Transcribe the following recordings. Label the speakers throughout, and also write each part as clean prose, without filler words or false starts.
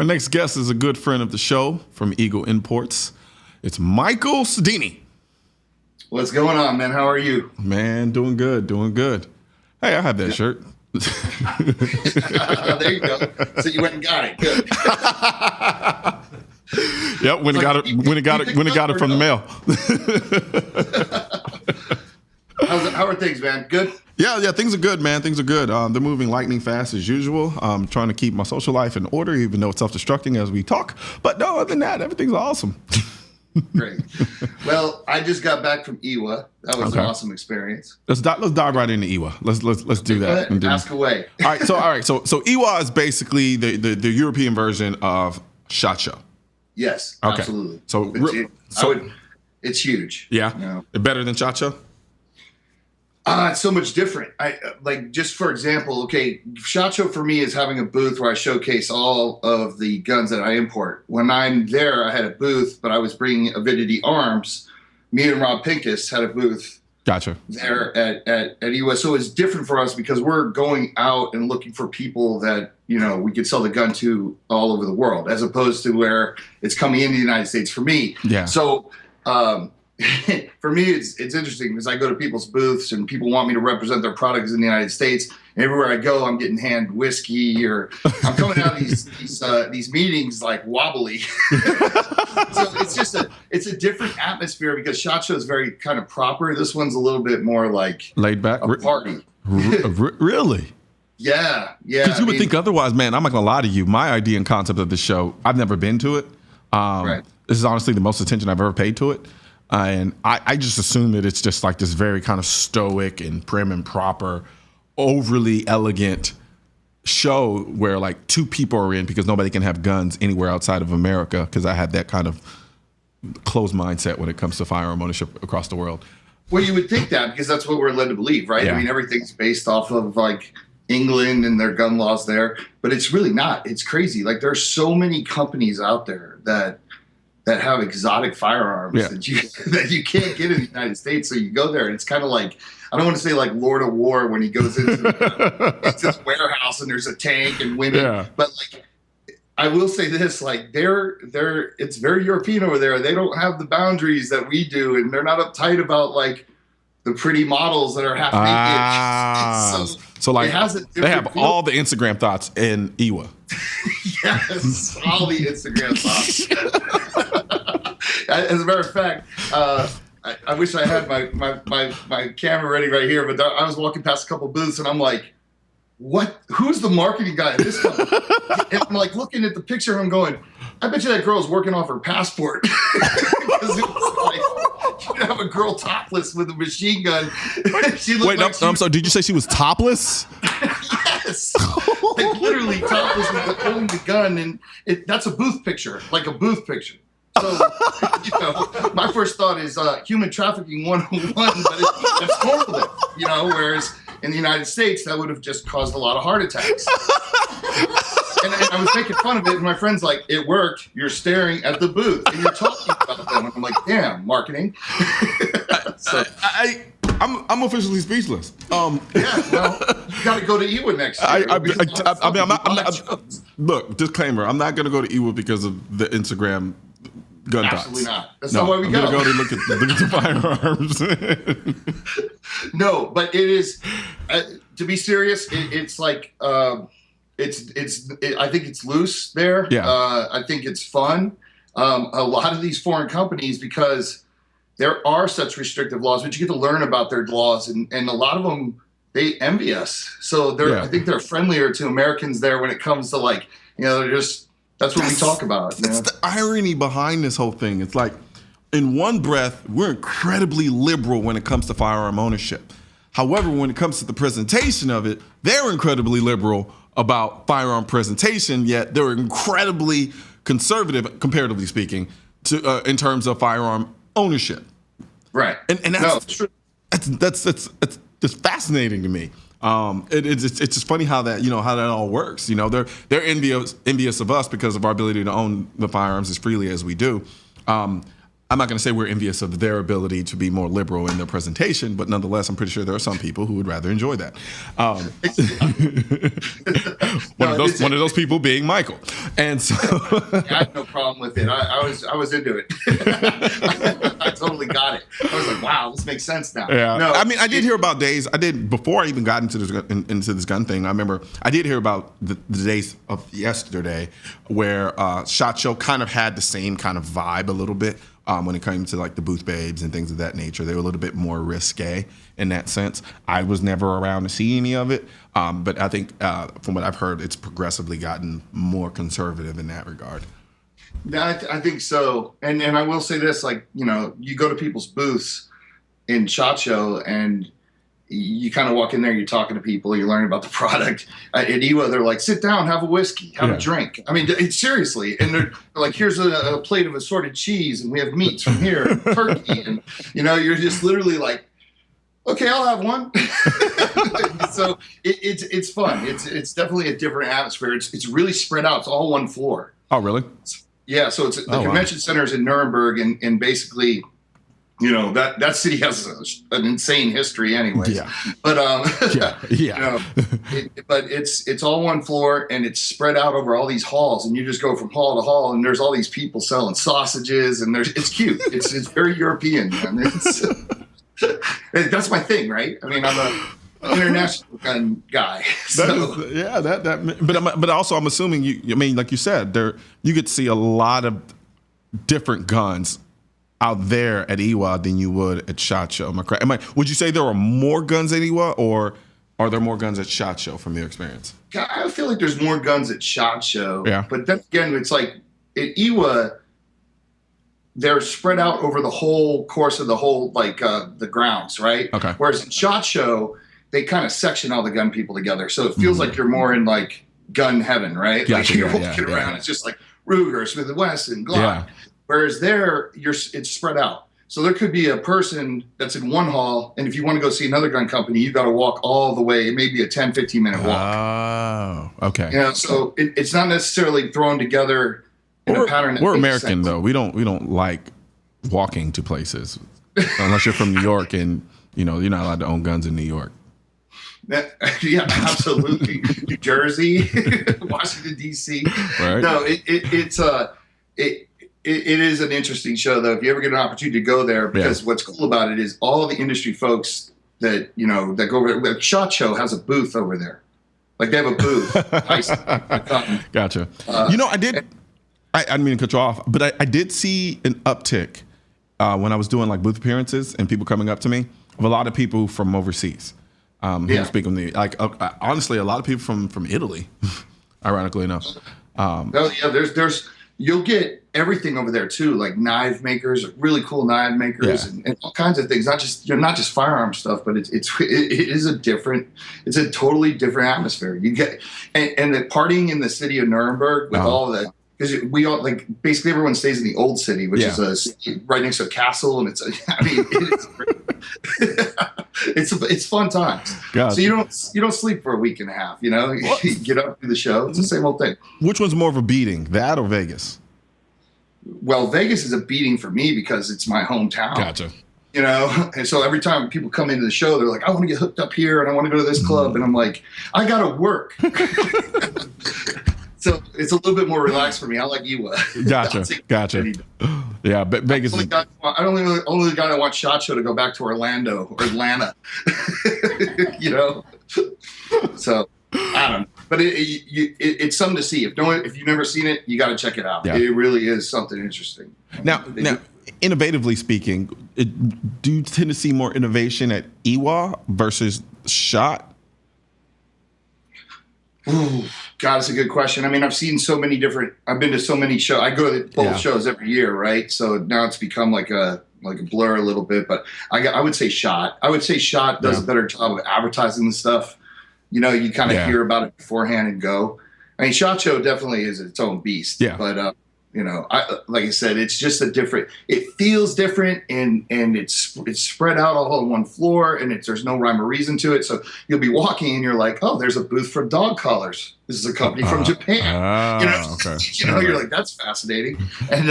Speaker 1: Our next guest is a good friend of the show from Eagle Imports. It's Michael Sedini.
Speaker 2: What's going on, man? How are you?
Speaker 1: Man, doing good. Hey, I have that shirt.
Speaker 2: There you go. So you went and got it. Good.
Speaker 1: Yep, when it got it from the mail.
Speaker 2: How are things, man? Good?
Speaker 1: Yeah, things are good, man. Things are good. They're moving lightning fast as usual. I'm trying to keep my social life in order, even though it's self-destructing as we talk. But no, other than that, everything's awesome.
Speaker 2: Great. Well, I just got back from IWA. That was an awesome experience.
Speaker 1: Let's dive right into IWA. Let's do that.
Speaker 2: Go ahead, ask away.
Speaker 1: All right. So IWA is basically the European version of SHOT Show.
Speaker 2: Yes,
Speaker 1: okay.
Speaker 2: Absolutely.
Speaker 1: So
Speaker 2: it's huge.
Speaker 1: Yeah.
Speaker 2: You know?
Speaker 1: Better than SHOT Show?
Speaker 2: It's so much different. Just for example, SHOT Show for me is having a booth where I showcase all of the guns that I import. When I'm there, I had a booth, but I was bringing Avidity Arms. Me and Rob Pincus had a booth.
Speaker 1: Gotcha.
Speaker 2: There at IWA. So it's different for us because we're going out and looking for people that, we could sell the gun to all over the world, as opposed to where it's coming into the United States for me.
Speaker 1: Yeah.
Speaker 2: So, for me, it's interesting because I go to people's booths and people want me to represent their products in the United States. And everywhere I go, I'm getting handed whiskey, or I'm coming out of these meetings like wobbly. So it's a different atmosphere because SHOT Show is very kind of proper. This one's a little bit more like
Speaker 1: laid back,
Speaker 2: a party.
Speaker 1: Really?
Speaker 2: Yeah.
Speaker 1: Because you would think otherwise, man. I'm not gonna lie to you. My idea and concept of the show, I've never been to it. Right. This is honestly the most attention I've ever paid to it. And I just assume that it's just like this very kind of stoic and prim and proper, overly elegant show where like two people are in because nobody can have guns anywhere outside of America, because I had that kind of closed mindset when it comes to firearm ownership across the world.
Speaker 2: Well, you would think that because that's what we're led to believe, right?
Speaker 1: Yeah.
Speaker 2: I mean, everything's based off of like England and their gun laws there, but it's really not. It's crazy. Like there's so many companies out there that have exotic firearms that you can't get in the United States. So you go there and it's kind of like, I don't want to say like Lord of War when he goes into this warehouse and there's a tank and women, but like, I will say this, like it's very European over there. They don't have the boundaries that we do, and they're not uptight about like the pretty models that are half naked.
Speaker 1: So like they have all the Instagram thoughts in IWA.
Speaker 2: Yes, all the Instagram thoughts. As a matter of fact, I wish I had my camera ready right here, but I was walking past a couple booths and I'm like, what? Who's the marketing guy at this company? And I'm like looking at the picture and I'm going, I bet you that girl's working off her passport. Because it was like, you have a girl topless with a machine gun.
Speaker 1: I'm sorry, did you say she was topless?
Speaker 2: Yes. Like literally topless with holding the gun, and that's a booth picture, like a booth picture. So, my first thought is human trafficking 101, but it's forklift, whereas in the United States, that would have just caused a lot of heart attacks. And I was making fun of it, and my friend's like, it worked. You're staring at the booth, and you're talking about them. And I'm like, damn, marketing. So,
Speaker 1: I'm officially speechless.
Speaker 2: Well, you got to go to IWA next year.
Speaker 1: Look, disclaimer, I'm not going to go to IWA because of the Instagram gun thoughts.
Speaker 2: Absolutely not. That's not why we go.
Speaker 1: I'm going to go to look at the firearms.
Speaker 2: No, but it is, to be serious, it's like, I think it's loose there.
Speaker 1: Yeah.
Speaker 2: I think it's fun. A lot of these foreign companies, because there are such restrictive laws, but you get to learn about their laws, and a lot of them, they envy us. So I think they're friendlier to Americans there when it comes to like, they're just, that's what we talk about.
Speaker 1: That's the irony behind this whole thing. It's like, in one breath, we're incredibly liberal when it comes to firearm ownership. However, when it comes to the presentation of it, they're incredibly liberal about firearm presentation, yet they're incredibly conservative, comparatively speaking, in terms of firearm ownership.
Speaker 2: Right.
Speaker 1: And that's just fascinating to me. It's just funny how that all works. They're envious of us because of our ability to own the firearms as freely as we do. I'm not going to say we're envious of their ability to be more liberal in their presentation, but nonetheless, I'm pretty sure there are some people who would rather enjoy that. One of those people being Michael. And so
Speaker 2: I had no problem with it. I was into it. I totally got it. I was like, wow, this makes sense now.
Speaker 1: Yeah.
Speaker 2: No,
Speaker 1: I mean, I did hear about days. I did before I even got into this gun thing. I remember I did hear about the days of yesterday where SHOT Show kind of had the same kind of vibe a little bit when it came to like the booth babes and things of that nature. They were a little bit more risque in that sense. I was never around to see any of it, but I think from what I've heard, it's progressively gotten more conservative in that regard.
Speaker 2: Yeah, I think so. And I will say this, like, you know, you go to people's booths in SHOT Show and you kind of walk in there, you're talking to people, you're learning about the product. At IWA, they're like, sit down, have a whiskey, have a drink. I mean, it's seriously. And they're like, here's a plate of assorted cheese, and we have meats from here, and turkey. And, you know, you're just literally like, okay, I'll have one. So it's fun. It's definitely a different atmosphere. It's really spread out. It's all one floor.
Speaker 1: Oh, really?
Speaker 2: Yeah. So it's the convention center is in Nuremberg, and basically, you know, that city has an insane history anyways.
Speaker 1: Yeah.
Speaker 2: But
Speaker 1: You
Speaker 2: know, but it's all one floor, and it's spread out over all these halls, and you just go from hall to hall, and there's all these people selling sausages, and it's cute. It's very European, man. That's my thing, right? I mean, I'm an international gun guy. So.
Speaker 1: But also I'm assuming I mean, like you said, you get to see a lot of different guns out there at IWA than you would at SHOT Show. Would you say there are more guns at IWA, or are there more guns at SHOT Show from your experience?
Speaker 2: I feel like there's more guns at SHOT Show.
Speaker 1: Yeah.
Speaker 2: But then again, it's like at IWA, they're spread out over the whole course of the whole, like the grounds, right?
Speaker 1: Okay.
Speaker 2: Whereas at SHOT Show, they kind of section all the gun people together. So it feels like you're more in like gun heaven, right?
Speaker 1: Gotcha,
Speaker 2: like you're walking around. It's just like Ruger, Smith & Wesson, Glock. Yeah. Whereas there, it's spread out. So there could be a person that's in one hall, and if you want to go see another gun company, you've got to walk all the way. It may be a 10, 15-minute walk.
Speaker 1: Oh, okay.
Speaker 2: You know, so it's not necessarily thrown together in a pattern.
Speaker 1: We're American, though. We don't like walking to places unless you're from New York, and you know you're not allowed to own guns in New York.
Speaker 2: Yeah, absolutely. New Jersey, Washington D.C.
Speaker 1: Right.
Speaker 2: No, it is an interesting show, though. If you ever get an opportunity to go there, because what's cool about it is all the industry folks that that go over there. SHOT Show has a booth over there, like they have a booth.
Speaker 1: Gotcha. I didn't mean to cut you off, but I did see an uptick when I was doing like booth appearances and people coming up to me of a lot of people from overseas. Who speak with me, like honestly, a lot of people from Italy, ironically enough.
Speaker 2: There's you'll get everything over there too, like knife makers, really cool knife makers, and all kinds of things. Not just firearm stuff, but it is it's a totally different atmosphere. You get and the partying in the city of Nuremberg with all the. Because we all basically everyone stays in the old city, which is a city right next to a castle, and it's fun times. God. So you don't sleep for a week and a half. You know, you get up to the show. It's the same old thing.
Speaker 1: Which one's more of a beating, that or Vegas?
Speaker 2: Well, Vegas is a beating for me because it's my hometown.
Speaker 1: Gotcha.
Speaker 2: You know, and so every time people come into the show, they're like, "I want to get hooked up here, and I want to go to this club," and I'm like, "I gotta work." So it's a little bit more relaxed for me. I like IWA.
Speaker 1: Gotcha. Yeah, but Vegas.
Speaker 2: I don't only guy that wants SHOT Show to go back to Orlando or Atlanta. You know, so I don't know, but it's something to see. If you've never seen it, you got to check it out. Yeah. It really is something interesting.
Speaker 1: Now, innovatively speaking, do you tend to see more innovation at IWA versus SHOT?
Speaker 2: Ooh, God, it's a good question. I mean, I've been to so many shows. I go to both shows every year, right? So now it's become like a blur a little bit, but I would say SHOT. I would say SHOT does a better job of advertising the stuff. You know, you kind of hear about it beforehand and go. I mean, SHOT Show definitely is its own beast. Yeah. But you know, like I said, it's just it feels different, and it's spread out all on one floor, and there's no rhyme or reason to it. So you'll be walking and you're like, oh, there's a booth for dog collars. This is a company from Japan. You know, okay. You're like, that's fascinating. And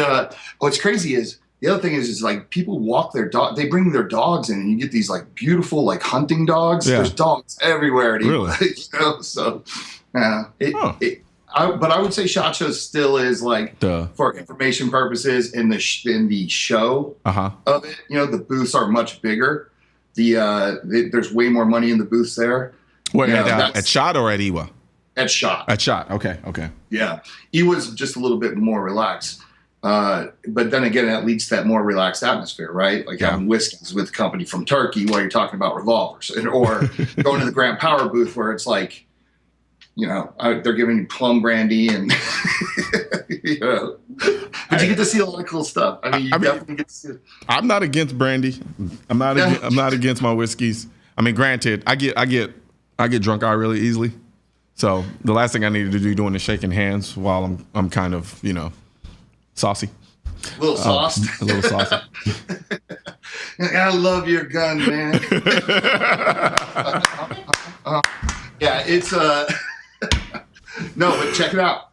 Speaker 2: what's crazy is the other thing is like people walk their dog. They bring their dogs in, and you get these like beautiful like hunting dogs. Yeah. There's dogs everywhere.
Speaker 1: Really?
Speaker 2: You know, so but I would say SHOT Show still is like for information purposes in the show of it. You know, the booths are much bigger. There's way more money in the booths there.
Speaker 1: Wait, at SHOT or at IWA?
Speaker 2: At SHOT.
Speaker 1: At SHOT. Okay.
Speaker 2: Yeah, IWA's just a little bit more relaxed. But then again, that leads to that more relaxed atmosphere, right? Like having whiskeys with a company from Turkey while you're talking about revolvers, or going to the Grand Power booth where it's like, you know, they're giving you plum brandy and, you know. But you get to see a lot of cool stuff. I mean, definitely get to see it. I'm
Speaker 1: not against brandy. I'm not against my whiskeys. I mean, granted, I get drunk out really easily. So the last thing I needed to do doing is shaking hands while I'm kind of, you know, saucy.
Speaker 2: A little sauced.
Speaker 1: A little saucy.
Speaker 2: I love your gun, man. Yeah, it's no, but check it out.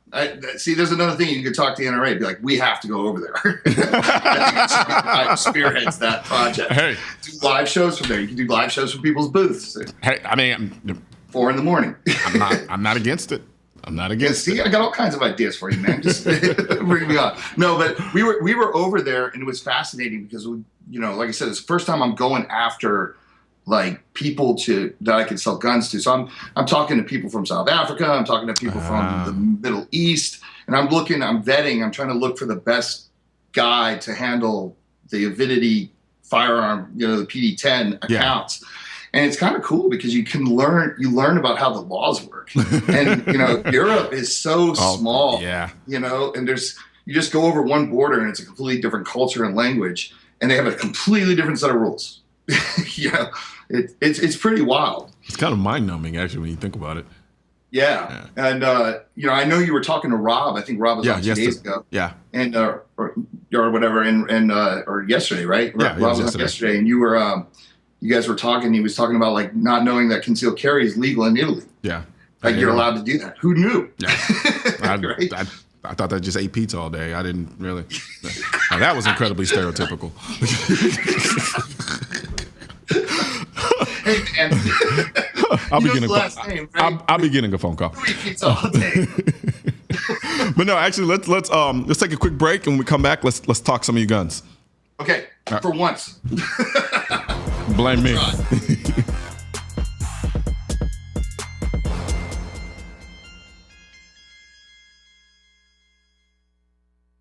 Speaker 2: See, there's another thing you can talk to the NRA. Be like, we have to go over there. I think spearheads that project.
Speaker 1: Hey,
Speaker 2: do live shows from there. You can do live shows from people's booths.
Speaker 1: Hey, I mean,
Speaker 2: 4 a.m.
Speaker 1: I'm not against it. I'm not against
Speaker 2: it. See, I got all kinds of ideas for you, man. Just bring me on. No, but we were over there, and it was fascinating because, you know, like I said, it's the first time I'm going after like people that I can sell guns to. So I'm talking to people from South Africa. I'm talking to people from the Middle East, and I'm vetting. I'm trying to look for the best guy to handle the Avidity firearm, you know, the PD-10 accounts. And it's kind of cool because you learn about how the laws work. And, you know, Europe is so small, you know, and you just go over one border and it's a completely different culture and language, and they have a completely different set of rules. You know, it's pretty wild.
Speaker 1: It's kind of mind-numbing, actually, when you think about it.
Speaker 2: Yeah. And, you know, I know you were talking to Rob. I think Rob was on 2 days ago.
Speaker 1: Yeah.
Speaker 2: And, or whatever, or yesterday, right?
Speaker 1: Yeah,
Speaker 2: Rob was on yesterday, and you were, you guys were talking, he was talking about like not knowing that concealed carry is legal in Italy.
Speaker 1: Yeah.
Speaker 2: Like you're allowed to do that. Who knew?
Speaker 1: Yeah. Right? I thought that just ate pizza all day. I didn't really. Now, that was incredibly stereotypical.
Speaker 2: And
Speaker 1: I'll be getting a phone call.
Speaker 2: Who eat pizza all day?
Speaker 1: But no, actually, let's take a quick break, and when we come back, let's talk some of your guns.
Speaker 2: Okay, for once.
Speaker 1: Blame me.